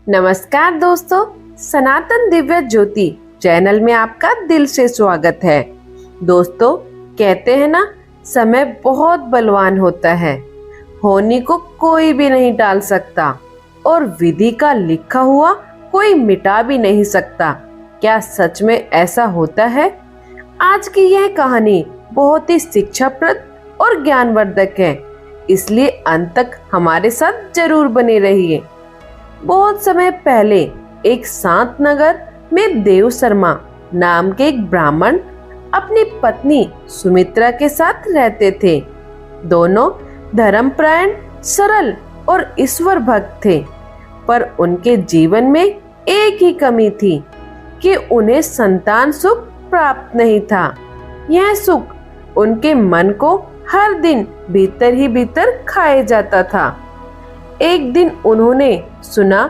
नमस्कार दोस्तों, सनातन दिव्य ज्योति चैनल में आपका दिल से स्वागत है। दोस्तों, कहते हैं ना, समय बहुत बलवान होता है, होनी को कोई भी नहीं टाल सकता और विधि का लिखा हुआ कोई मिटा भी नहीं सकता। क्या सच में ऐसा होता है? आज की यह कहानी बहुत ही शिक्षाप्रद और ज्ञानवर्धक है, इसलिए अंत तक हमारे साथ जरूर बने रहिए। बहुत समय पहले एक शांत नगर में देव शर्मा नाम के एक ब्राह्मण अपनी पत्नी सुमित्रा के साथ रहते थे। दोनों धर्मपरायण, सरल और ईश्वर भक्त थे, पर उनके जीवन में एक ही कमी थी कि उन्हें संतान सुख प्राप्त नहीं था। यह सुख उनके मन को हर दिन भीतर ही भीतर खाए जाता था। एक दिन उन्होंने सुना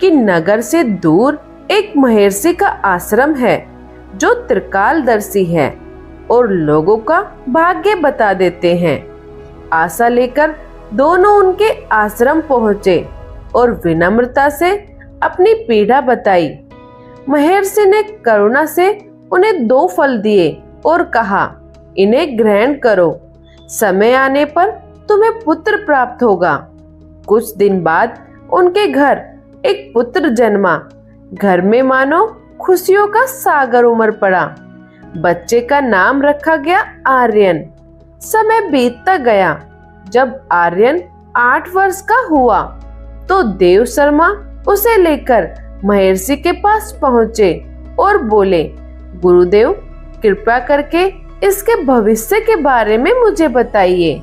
कि नगर से दूर एक महर्षि का आश्रम है जो त्रिकालदर्शी है और लोगों का भाग्य बता देते हैं। आशा लेकर दोनों उनके आश्रम पहुंचे और विनम्रता से अपनी पीड़ा बताई। महर्षि ने करुणा से उन्हें 2 फल दिए और कहा, इन्हें ग्रहण करो, समय आने पर तुम्हें पुत्र प्राप्त होगा। कुछ दिन बाद उनके घर एक पुत्र जन्मा। घर में मानो खुशियों का सागर उमड़ पड़ा। बच्चे का नाम रखा गया आर्यन। समय बीतता गया। जब आर्यन 8 वर्ष का हुआ तो देव शर्मा उसे लेकर महर्षि के पास पहुंचे और बोले, गुरुदेव, कृपा करके इसके भविष्य के बारे में मुझे बताइए।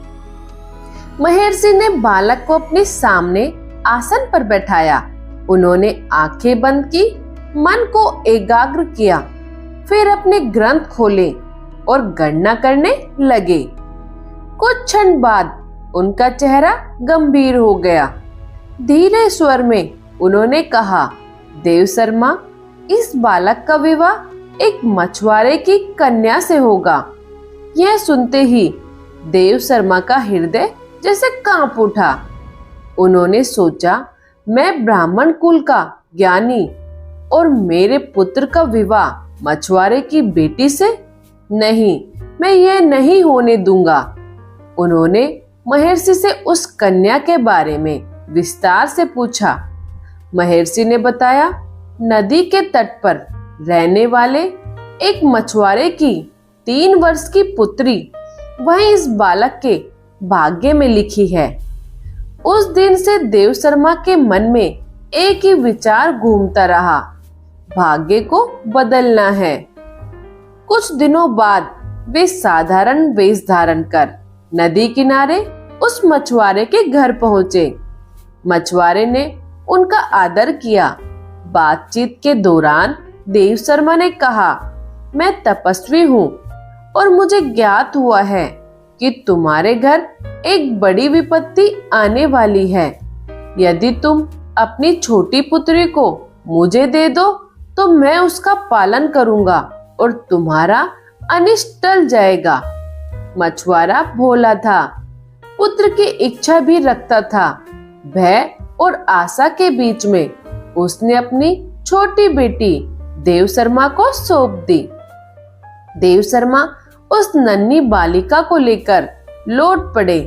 महर्षि ने बालक को अपने सामने आसन पर बैठाया। उन्होंने आंखें बंद की, मन को एकाग्र किया, फिर अपने ग्रंथ खोले और गणना करने लगे। कुछ क्षण बाद उनका चेहरा गंभीर हो गया। धीरे स्वर में उन्होंने कहा, देव शर्मा, इस बालक का विवाह एक मछुआरे की कन्या से होगा। यह सुनते ही देव शर्मा का हृदय जैसे कांप उठा। उन्होंने सोचा, मैं ब्राह्मण कुल का ज्ञानी और मेरे पुत्र का विवाह मछुआरे की बेटी से? नहीं, मैं यह नहीं होने दूंगा। उन्होंने महर्षि से उस कन्या के बारे में विस्तार से पूछा। महर्षि ने बताया, नदी के तट पर रहने वाले एक मछुआरे की 3 वर्ष की पुत्री वहीं इस बालक के भाग्य में लिखी है। उस दिन से देव शर्मा के मन में एक ही विचार घूमता रहा, भाग्य को बदलना है। कुछ दिनों बाद वे साधारण वेश धारण कर नदी किनारे उस मछुआरे के घर पहुंचे। मछुआरे ने उनका आदर किया। बातचीत के दौरान देव शर्मा ने कहा, मैं तपस्वी हूँ और मुझे ज्ञात हुआ है कि तुम्हारे घर एक बड़ी विपत्ति आने वाली है। यदि तुम अपनी छोटी पुत्री को मुझे दे दो तो मैं उसका पालन करूंगा और तुम्हारा अनिष्ट टल जाएगा। मछुआरा भोला था, पुत्र की इच्छा भी रखता था। भय और आशा के बीच में उसने अपनी छोटी बेटी देव शर्मा को सौंप दी। देव शर्मा उस नन्ही बालिका को लेकर लौट पड़े।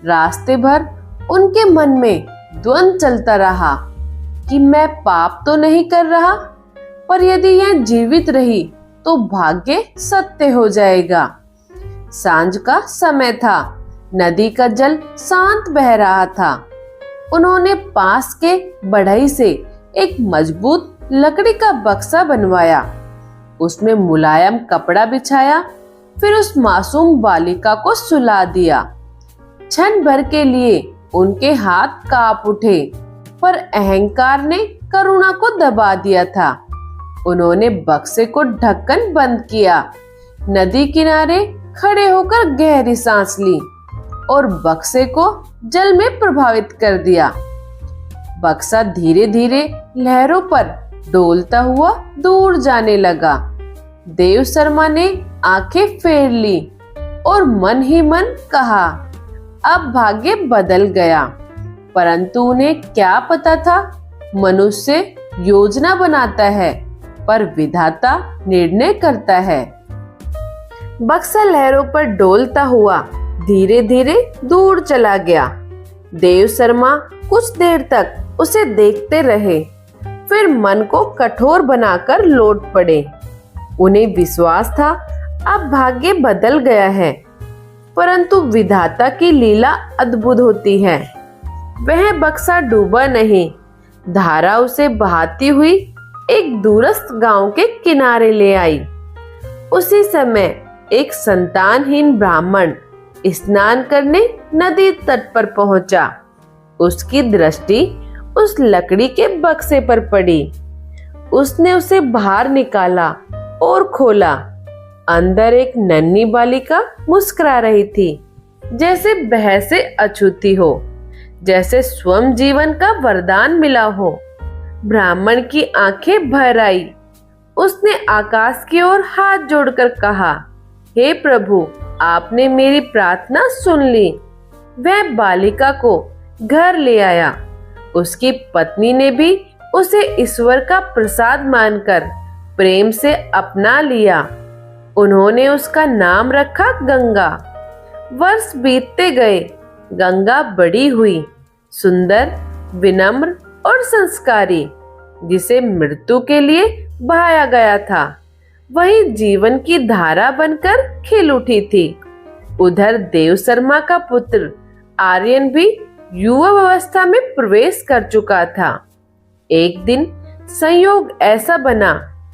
रास्ते भर उनके मन में द्वंद चलता रहा कि मैं पाप तो नहीं कर रहा, पर यदि यह जीवित रही तो भाग्य सत्य हो जाएगा। सांझ का समय था। नदी का जल शांत बह रहा था। उन्होंने पास के बढ़ई से एक मजबूत लकड़ी का बक्सा बनवाया, उसमें मुलायम कपड़ा बिछाया, फिर उस मासूम बालिका को सुला दिया। क्षण भर के लिए उनके हाथ कांप उठे, पर अहंकार ने करुणा को दबा दिया था। उन्होंने बक्से को ढक्कन बंद किया, नदी किनारे खड़े होकर गहरी सांस ली और बक्से को जल में प्रभावित कर दिया। बक्सा धीरे धीरे लहरों पर डोलता हुआ दूर जाने लगा। देव शर्मा ने आंखें फेर ली और मन ही मन कहा, अब भाग्य बदल गया। परंतु उन्हें क्या पता था मनुष्य योजना बनाता है पर विधाता निर्णय करता है। बक्सा लहरों पर डोलता हुआ धीरे धीरे दूर चला गया। देव शर्मा कुछ देर तक उसे देखते रहे, फिर मन को कठोर बनाकर लौट पड़े। उन्हें विश्वास था अब भाग्य बदल गया है, परंतु विधाता की लीला अद्भुत होती है। वह बक्सा डूबा नहीं, धारा उसे बहाती हुई एक दूरस्थ गांव के किनारे ले आई। उसी समय एक संतानहीन ब्राह्मण स्नान करने नदी तट पर पहुंचा। उसकी दृष्टि उस लकड़ी के बक्से पर पड़ी। उसने उसे बाहर निकाला और खोला। अंदर एक नन्ही बालिका मुस्कुरा रही थी, जैसे बह से अछूती हो, जैसे स्वयं जीवन का वरदान मिला हो। ब्राह्मण की आंखें भर आई। उसने आकाश की ओर हाथ जोड़कर कहा, हे प्रभु, आपने मेरी प्रार्थना सुन ली। वह बालिका को घर ले आया। उसकी पत्नी ने भी उसे ईश्वर का प्रसाद मानकर प्रेम से अपना लिया। उन्होंने उसका नाम रखा गंगा। वर्ष बीतते गए। गंगा बड़ी हुई, सुंदर, विनम्र और संस्कारी। जिसे मृत्यु के लिए बहाया गया था, वही जीवन की धारा बनकर खिल उठी थी। उधर देव शर्मा का पुत्र आर्यन भी युवावस्था में प्रवेश कर चुका था। एक दिन संयोग ऐसा बना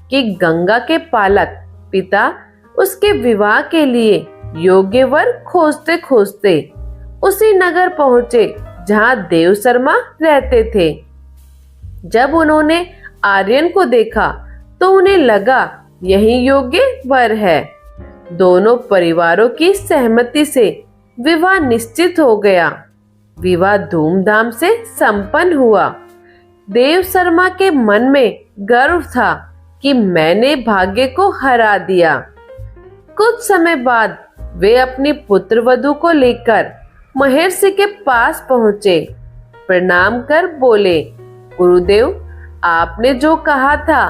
कि गंगा के पालक पिता उसके विवाह के लिए योग्य वर खोजते खोजते उसी नगर पहुंचे जहां देव शर्मा रहते थे। जब उन्होंने आर्यन को देखा तो उन्हें लगा यही योग्य वर है। दोनों परिवारों की सहमति से विवाह निश्चित हो गया। विवाह धूमधाम से संपन्न हुआ। देव शर्मा के मन में गर्व था कि मैंने भाग्य को हरा दिया। कुछ समय बाद वे अपनी पुत्र वधू को लेकर महर्षि के पास पहुंचे। प्रणाम कर बोले, गुरुदेव, आपने जो कहा था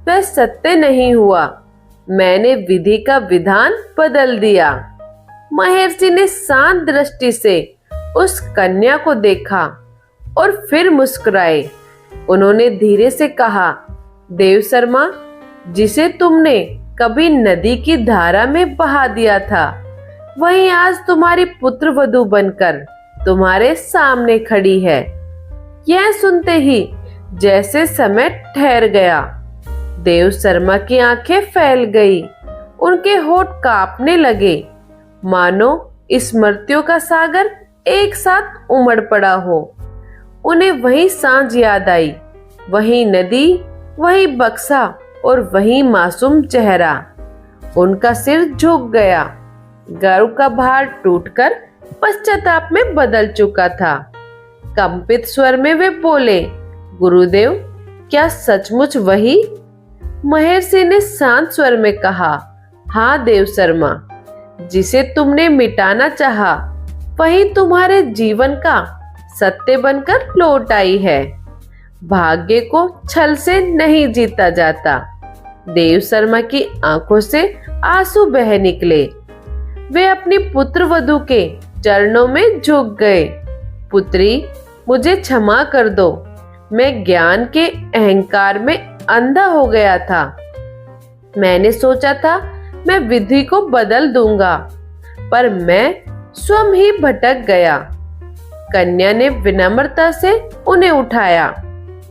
वह सत्य नहीं हुआ। मैंने विधि का विधान बदल दिया। महर्षि ने शांत दृष्टि से उस कन्या को देखा और फिर मुस्कुराए। उन्होंने धीरे से कहा, देव शर्मा, जिसे तुमने कभी नदी की धारा में बहा दिया था, वही आज तुम्हारी पुत्र वधू बनकर तुम्हारे सामने खड़ी है। यह सुनते ही जैसे समय ठहर गया। देव शर्मा की आंखें फैल गई। उनके होठ कांपने लगे, मानो स्मृतियों का सागर एक साथ उमड़ पड़ा हो। उन्हें वही सांझ याद आई, वही नदी, वही बक्सा और वही मासूम चेहरा। उनका सिर झुक गया। गर्व का भार टूटकर पश्चाताप में बदल चुका था। कंपित स्वर में वे बोले, गुरुदेव, क्या सचमुच वही? महर्षि ने शांत स्वर में कहा, हाँ देव शर्मा, जिसे तुमने मिटाना चाहा, वही तुम्हारे जीवन का सत्य बनकर लौट आई है। भाग्य को छल से नहीं जीता जाता। देव शर्मा की आंखों से आंसू बह निकले। वे अपनी पुत्र वधू के चरणों में झुक गए। पुत्री, मुझे क्षमा कर दो। मैं ज्ञान के अहंकार में अंधा हो गया था। मैंने सोचा था मैं विधि को बदल दूंगा, पर मैं स्वयं ही भटक गया। कन्या ने विनम्रता से उन्हें उठाया।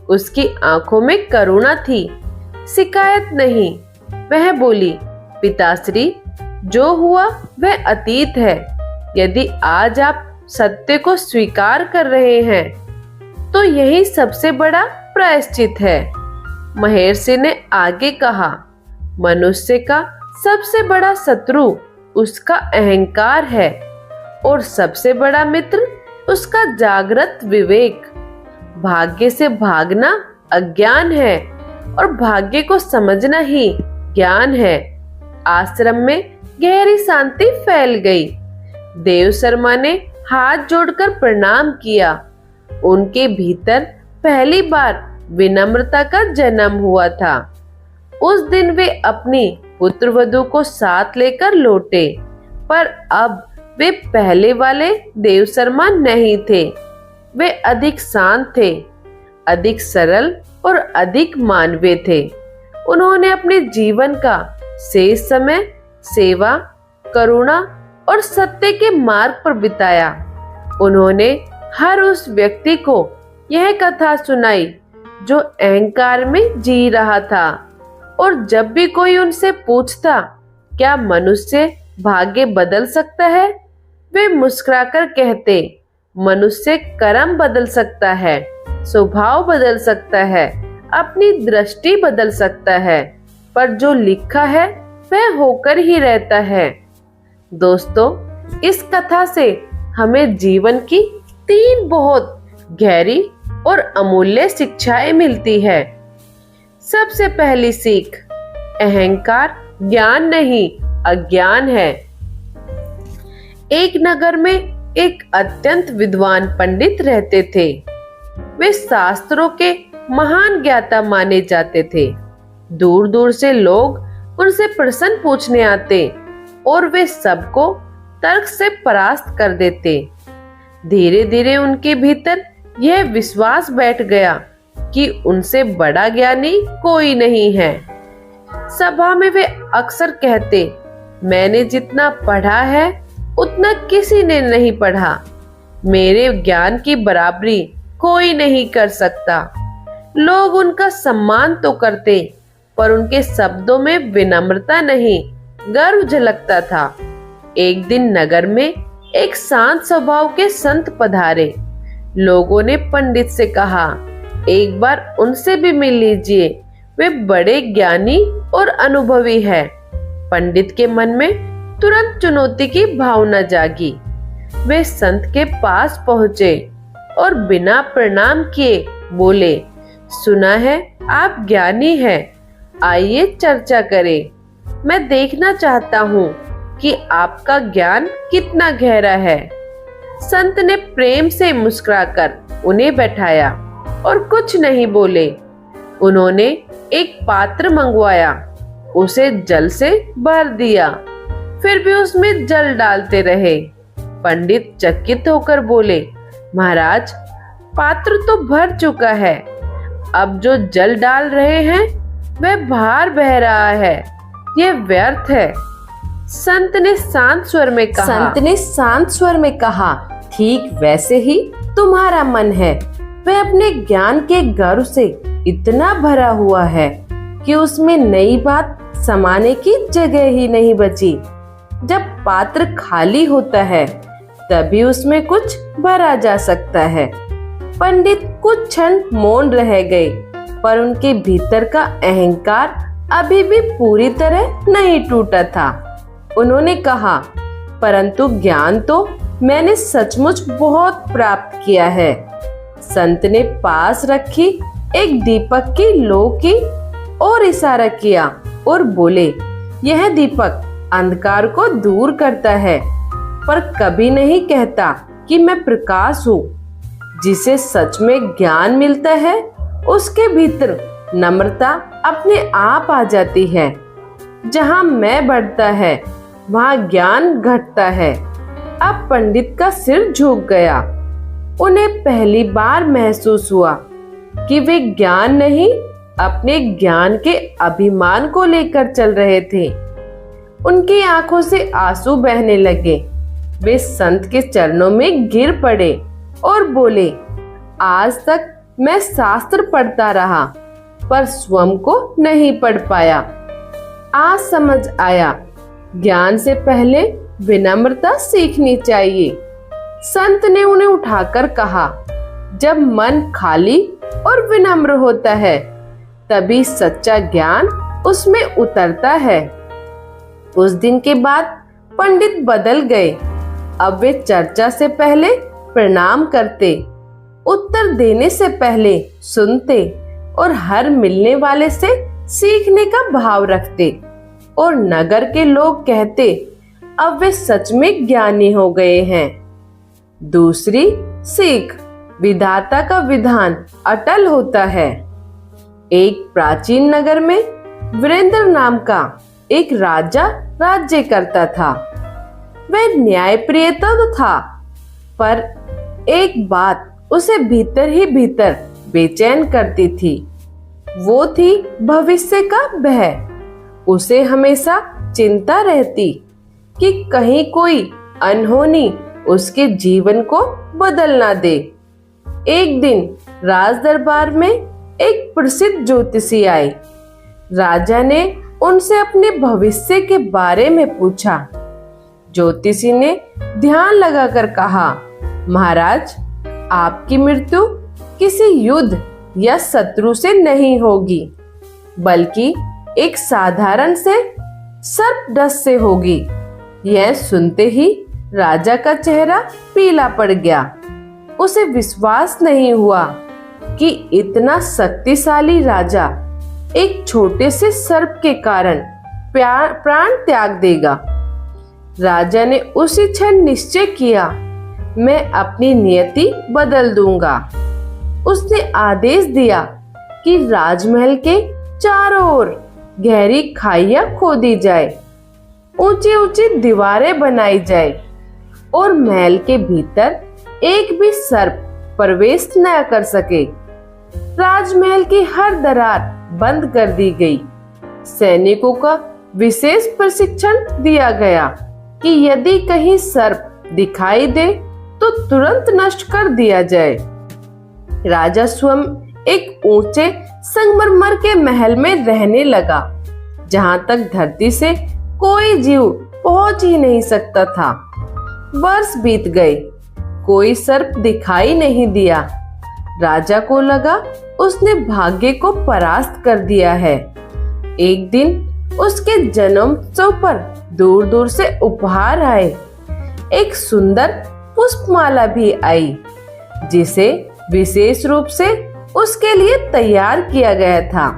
उसकी आंखों में करुणा थी, शिकायत नहीं। वह बोली, पिताश्री, जो हुआ वह अतीत है। यदि आज आप सत्य को स्वीकार कर रहे हैं तो यही सबसे बड़ा प्रायश्चित है। महर्षि ने आगे कहा, मनुष्य का सबसे बड़ा शत्रु उसका अहंकार है और सबसे बड़ा मित्र उसका जागृत विवेक। भाग्य से भागना अज्ञान है और भाग्य को समझना ही ज्ञान है। आश्रम में गहरी शांति फैल गई। देव शर्मा ने हाथ जोड़कर प्रणाम किया। उनके भीतर पहली बार विनम्रता का जन्म हुआ था। उस दिन वे अपनी पुत्रवधू को साथ लेकर लौटे, पर अब वे पहले वाले देव शर्मा नहीं थे। वे अधिक शांत थे, अधिक सरल और अधिक मानवीय थे। उन्होंने अपने जीवन का शेष समय सेवा, करुणा और सत्य के मार्ग पर बिताया। उन्होंने हर उस व्यक्ति को यह कथा सुनाई जो अहंकार में जी रहा था, और जब भी कोई उनसे पूछता क्या मनुष्य भाग्य बदल सकता है, वे मुस्कुराकर कहते, मनुष्य कर्म बदल सकता है, स्वभाव बदल सकता है, अपनी दृष्टि बदल सकता है, पर जो लिखा है वह होकर ही रहता है। दोस्तों, इस कथा से हमें जीवन की 3 बहुत गहरी और अमूल्य शिक्षाएं मिलती है। सबसे पहली सीख, अहंकार ज्ञान नहीं अज्ञान है। एक नगर में एक अत्यंत विद्वान पंडित रहते थे। वे शास्त्रों के महान ज्ञाता माने जाते थे। दूर दूर से लोग उनसे प्रश्न पूछने आते और वे सबको तर्क से परास्त कर देते। धीरे धीरे उनके भीतर यह विश्वास बैठ गया कि उनसे बड़ा ज्ञानी कोई नहीं है। सभा में वे अक्सर कहते, मैंने जितना पढ़ा है उतना किसी ने नहीं पढ़ा, मेरे ज्ञान की बराबरी कोई नहीं कर सकता। लोग उनका सम्मान तो करते, पर उनके शब्दों में विनम्रता नहीं, गर्व झलकता था। एक दिन नगर में एक शांत स्वभाव के संत पधारे। लोगों ने पंडित से कहा, एक बार उनसे भी मिल लीजिए, वे बड़े ज्ञानी और अनुभवी है। पंडित के मन में तुरंत चुनौती की भावना जागी। वे संत के पास पहुंचे और बिना प्रणाम किए बोले, सुना है आप ज्ञानी हैं, आइए चर्चा करें। मैं देखना चाहता हूँ कि आपका ज्ञान कितना गहरा है। संत ने प्रेम से मुस्कुराकर उन्हें बैठाया और कुछ नहीं बोले। उन्होंने एक पात्र मंगवाया, उसे जल से भर दिया, फिर भी उसमें जल डालते रहे। पंडित चकित होकर बोले, महाराज, पात्र तो भर चुका है, अब जो जल डाल रहे हैं वह बाहर बह रहा है, यह व्यर्थ है। संत ने शांत स्वर में कहा, ठीक वैसे ही तुम्हारा मन है। वह अपने ज्ञान के गर्व से इतना भरा हुआ है कि उसमें नई बात समाने की जगह ही नहीं बची। जब पात्र खाली होता है तभी उसमें कुछ भरा जा सकता है। पंडित कुछ क्षण मौन रह गए, पर उनके भीतर का अहंकार अभी भी पूरी तरह नहीं टूटा था। उन्होंने कहा, परंतु ज्ञान तो मैंने सचमुच बहुत प्राप्त किया है। संत ने पास रखी एक दीपक की लौ की ओर इशारा किया और बोले, यह दीपक अंधकार को दूर करता है, पर कभी नहीं कहता कि मैं प्रकाश हूँ। जिसे सच में ज्ञान मिलता है उसके भीतर नम्रता अपने आप आ जाती है। जहाँ मैं बढ़ता है वहाँ ज्ञान घटता है। अब पंडित का सिर झुक गया। उन्हें पहली बार महसूस हुआ कि वे ज्ञान नहीं, अपने ज्ञान के अभिमान को लेकर चल रहे थे। उनकी आंखों से आंसू बहने लगे। वे संत के चरणों में गिर पड़े और बोले, आज तक मैं शास्त्र पढ़ता रहा, पर स्वयं को नहीं पढ़ पाया। आज समझ आया, ज्ञान से पहले विनम्रता सीखनी चाहिए। संत ने उन्हें उठाकर कहा, जब मन खाली और विनम्र होता है तभी सच्चा ज्ञान उसमें उतरता है। उस दिन के बाद पंडित बदल गए। अब वे चर्चा से पहले प्रणाम करते, उत्तर देने से पहले सुनते और हर मिलने वाले से सीखने का भाव रखते। और नगर के लोग कहते, अब वे सच में ज्ञानी हो गए हैं। दूसरी सीख, विधाता का विधान अटल होता है। एक प्राचीन नगर में वीरेंद्र नाम का एक राजा राज्य करता था। वह न्यायप्रिय तो था, पर एक बात उसे भीतर ही भीतर बेचैन करती थी। वो थी भविष्य का भय। उसे हमेशा चिंता रहती कि कहीं कोई अनहोनी उसके जीवन को बदल ना दे। एक दिन राज दरबार में एक प्रसिद्ध ज्योतिषी आए। राजा ने उनसे अपने भविष्य के बारे में पूछा। ज्योतिषी ने ध्यान लगाकर कहा, महाराज, आपकी मृत्यु किसी युद्ध या शत्रु से नहीं होगी, बल्कि एक साधारण से सर्पदंश से होगी। यह सुनते ही राजा का चेहरा पीला पड़ गया। उसे विश्वास नहीं हुआ कि इतना शक्तिशाली राजा एक छोटे से सर्प के कारण प्राण त्याग देगा। राजा ने उसी क्षण निश्चय किया, मैं अपनी नियति बदल दूंगा। उसने आदेश दिया कि राजमहल के चारों ओर गहरी खाइयां खोदी जाए, ऊंची ऊंची दीवारें बनाई जाए और महल के भीतर एक भी सर्प प्रवेश न कर सके। राजमहल की हर दरार बंद कर दी गई। सैनिकों का विशेष प्रशिक्षण दिया गया कि यदि कहीं सर्प दिखाई दे तो तुरंत नष्ट कर दिया जाए। राजा स्वयं एक ऊंचे संगमरमर के महल में रहने लगा, जहां तक धरती से कोई जीव पहुंच ही नहीं सकता था। वर्ष बीत गए, कोई सर्प दिखाई नहीं दिया। राजा को लगा उसने भाग्य को परास्त कर दिया है। एक दिन उसके जन्मोत्सव पर दूर दूर से उपहार आए। एक सुंदर पुष्पमाला भी आई, जिसे विशेष रूप से उसके लिए तैयार किया गया था।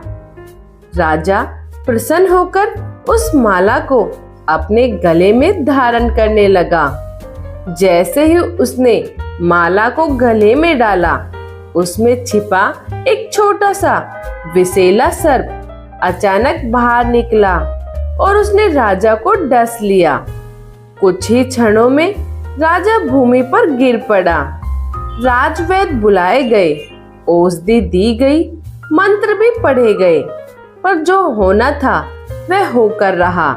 राजा प्रसन्न होकर उस माला को अपने गले में धारण करने लगा। जैसे ही उसने माला को गले में डाला, उसमें छिपा एक छोटा सा विषैला सर्प अचानक बाहर निकला और उसने राजा को डस लिया। कुछ ही क्षणों में राजा भूमि पर गिर पड़ा। राजवैद्य बुलाए गए, औषधि दी गई, मंत्र भी पढ़े गए, पर जो होना था वह होकर रहा।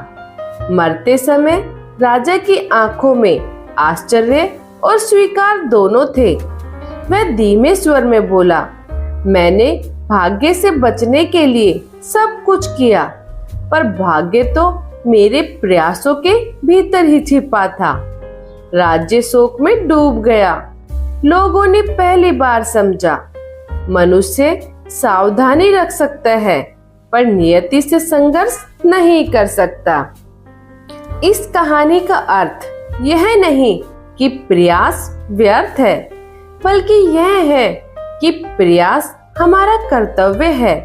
मरते समय राजा की आंखों में आश्चर्य और स्वीकार दोनों थे। वह धीमे स्वर में बोला, मैंने भाग्य से बचने के लिए सब कुछ किया, पर भाग्य तो मेरे प्रयासों के भीतर ही छिपा था। राज्य शोक में डूब गया। लोगों ने पहली बार समझा, मनुष्य सावधानी रख सकता है, पर नियति से संघर्ष नहीं कर सकता। इस कहानी का अर्थ यह नहीं कि प्रयास व्यर्थ है, बल्कि यह है कि प्रयास हमारा कर्तव्य है,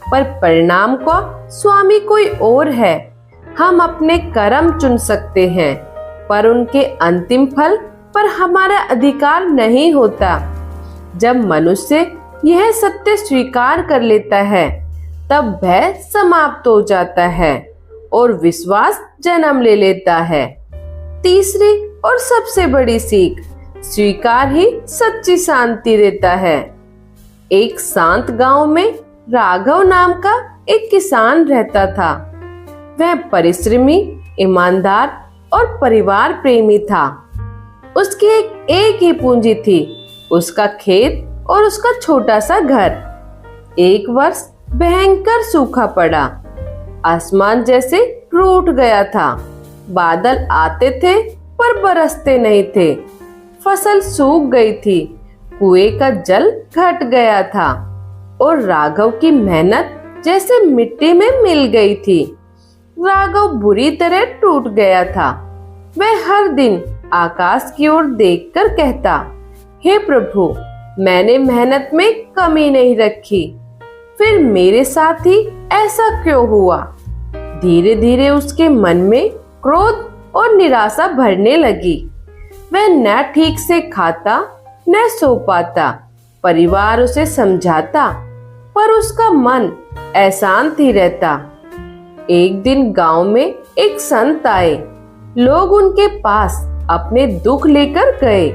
पर परिणाम का स्वामी कोई और है। हम अपने कर्म चुन सकते हैं, पर उनके अंतिम फल पर हमारा अधिकार नहीं होता। जब मनुष्य यह सत्य स्वीकार कर लेता है, तब भय समाप्त हो जाता है और विश्वास जन्म ले लेता है। तीसरी और सबसे बड़ी सीख, स्वीकार ही सच्ची शांति देता है। एक शांत गांव में राघव नाम का एक किसान रहता था। वह परिश्रमी, ईमानदार और परिवार प्रेमी था। उसकी एक ही पूंजी थी, उसका खेत और उसका छोटा सा घर। एक वर्ष भयंकर सूखा पड़ा। आसमान जैसे टूट गया था। बादल आते थे पर बरसते नहीं थे। फसल सूख गई थी, कुएं का जल घट गया था और राघव की मेहनत जैसे मिट्टी में मिल गई थी। राघव बुरी तरह टूट गया था। वह हर दिन आकाश की ओर देखकर कहता, हे प्रभु, मैंने मेहनत में कमी नहीं रखी, फिर मेरे साथ ही ऐसा क्यों हुआ? धीरे धीरे उसके मन में क्रोध और निराशा भरने लगी। वह न ठीक से खाता न सो पाता। परिवार उसे समझाता, पर उसका मन अशांत ही रहता। एक दिन गांव में एक संत आए। लोग उनके पास अपने दुख लेकर गए।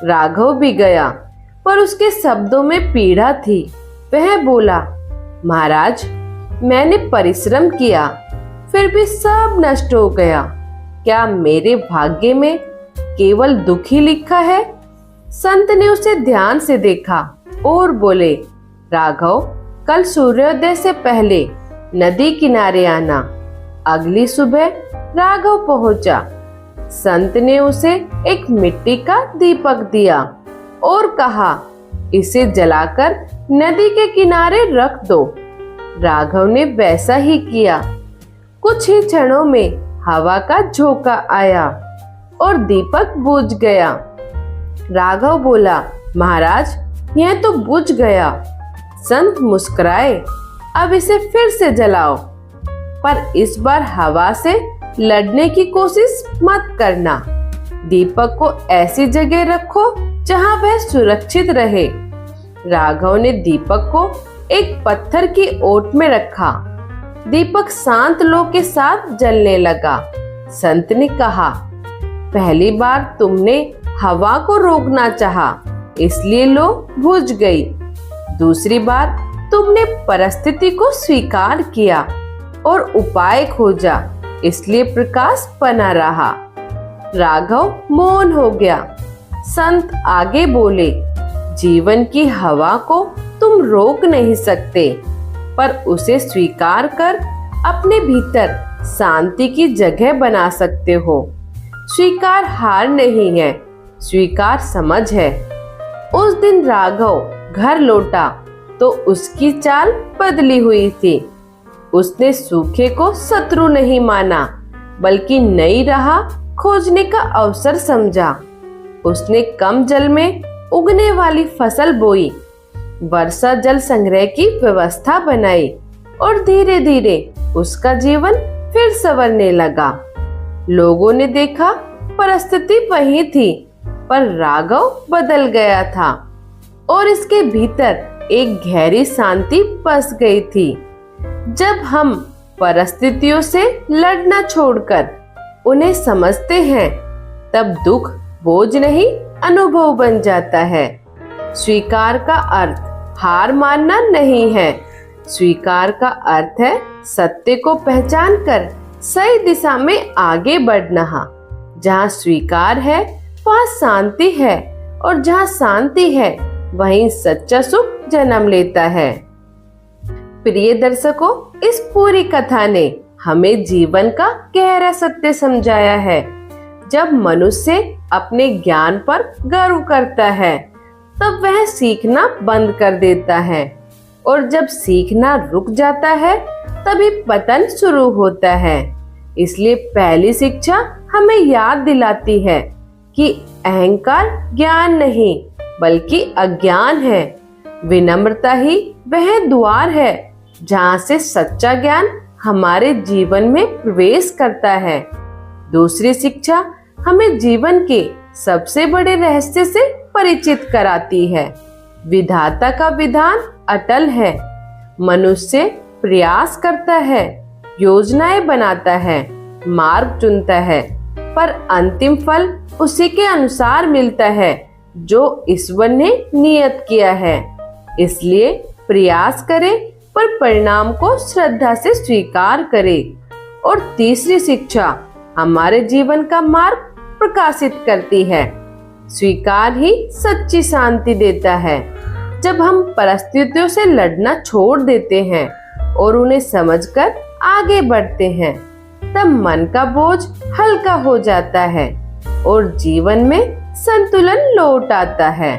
राघव भी गया, पर उसके शब्दों में पीड़ा थी। वह बोला, महाराज, मैंने परिश्रम किया, फिर भी सब नष्ट हो गया। क्या मेरे भाग्य में केवल दुख ही लिखा है? संत ने उसे ध्यान से देखा और बोले, राघव, कल सूर्योदय से पहले नदी किनारे आना। अगली सुबह राघव पहुंचा। संत ने उसे एक मिट्टी का दीपक दिया और कहा, इसे जलाकर नदी के किनारे रख दो। राघव ने वैसा ही किया। कुछ ही क्षणों में हवा का झोंका आया और दीपक बुझ गया। राघव बोला, महाराज, यह तो बुझ गया। संत मुस्कुराए, अब इसे फिर से जलाओ, पर इस बार हवा से लड़ने की कोशिश मत करना। दीपक को ऐसी जगह रखो जहां वह सुरक्षित रहे। राघव ने दीपक को एक पत्थर की ओट में रखा। दीपक शांत लो के साथ जलने लगा। संत ने कहा, पहली बार तुमने हवा को रोकना चाहा, इसलिए लो बुझ गई। दूसरी बार तुमने परिस्थिति को स्वीकार किया और उपाय खोजा, इसलिए प्रकाश बना रहा। राघव मौन हो गया। संत आगे बोले, जीवन की हवा को तुम रोक नहीं सकते, पर उसे स्वीकार कर अपने भीतर शांति की जगह बना सकते हो। स्वीकार हार नहीं है, स्वीकार समझ है। उस दिन राघव घर लौटा तो उसकी चाल बदली हुई थी। उसने सूखे को शत्रु नहीं माना, बल्कि नई राह खोजने का अवसर समझा। उसने कम जल में उगने वाली फसल बोई, वर्षा जल संग्रह की व्यवस्था बनाई और धीरे धीरे उसका जीवन फिर संवरने लगा। लोगों ने देखा परिस्थिति वही थी, पर राघव बदल गया था और इसके भीतर एक गहरी शांति बस गई थी। जब हम परिस्थितियों से लड़ना छोड़कर उन्हें समझते हैं, तब दुख बोझ नहीं अनुभव बन जाता है। स्वीकार का अर्थ हार मानना नहीं है। स्वीकार का अर्थ है सत्य को पहचान कर सही दिशा में आगे बढ़ना। जहाँ स्वीकार है वहाँ शांति है, और जहाँ शांति है वहीं सच्चा सुख जन्म लेता है। प्रिय दर्शकों, इस पूरी कथा ने हमें जीवन का गहरा सत्य समझाया है। जब मनुष्य अपने ज्ञान पर गर्व करता है, तब वह सीखना बंद कर देता है, और जब सीखना रुक जाता है, तभी पतन शुरू होता है। इसलिए पहली शिक्षा हमें याद दिलाती है कि अहंकार ज्ञान नहीं, बल्कि अज्ञान है। विनम्रता ही वह द्वार है जहाँ से सच्चा ज्ञान हमारे जीवन में प्रवेश करता है। दूसरी शिक्षा हमें जीवन के सबसे बड़े रहस्य से परिचित कराती है। विधाता का विधान अटल है। मनुष्य प्रयास करता है, योजनाएं बनाता है, मार्ग चुनता है, पर अंतिम फल उसी के अनुसार मिलता है जो ईश्वर ने नियत किया है। इसलिए प्रयास करें, पर परिणाम को श्रद्धा से स्वीकार करें। और तीसरी शिक्षा हमारे जीवन का मार्ग प्रकाशित करती है। स्वीकार ही सच्ची शांति देता है। जब हम परिस्थितियों से लड़ना छोड़ देते हैं और उन्हें समझकर आगे बढ़ते हैं, तब मन का बोझ हल्का हो जाता है और जीवन में संतुलन लौट आता है।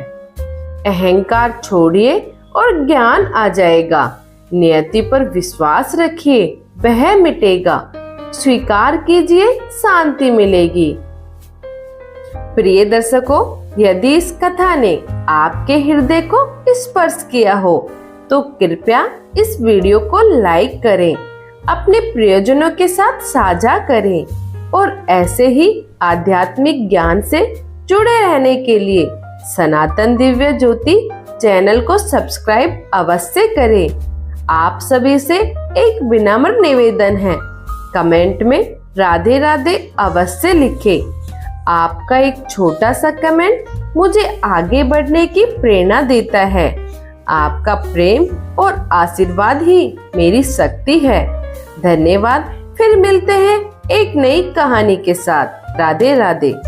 अहंकार छोड़िए और ज्ञान आ जाएगा। नियति पर विश्वास रखिए, वह मिटेगा। स्वीकार कीजिए, शांति मिलेगी। प्रिय दर्शकों, यदि इस कथा ने आपके हृदय को स्पर्श किया हो, तो कृपया इस वीडियो को लाइक करें, अपने प्रियजनों के साथ साझा करें, और ऐसे ही आध्यात्मिक ज्ञान से जुड़े रहने के लिए सनातन दिव्य ज्योति चैनल को सब्सक्राइब अवश्य करें। आप सभी से एक विनम्र निवेदन है, कमेंट में राधे राधे अवश्य लिखें। आपका एक छोटा सा कमेंट मुझे आगे बढ़ने की प्रेरणा देता है। आपका प्रेम और आशीर्वाद ही मेरी शक्ति है। धन्यवाद। फिर मिलते हैं एक नई कहानी के साथ। राधे राधे।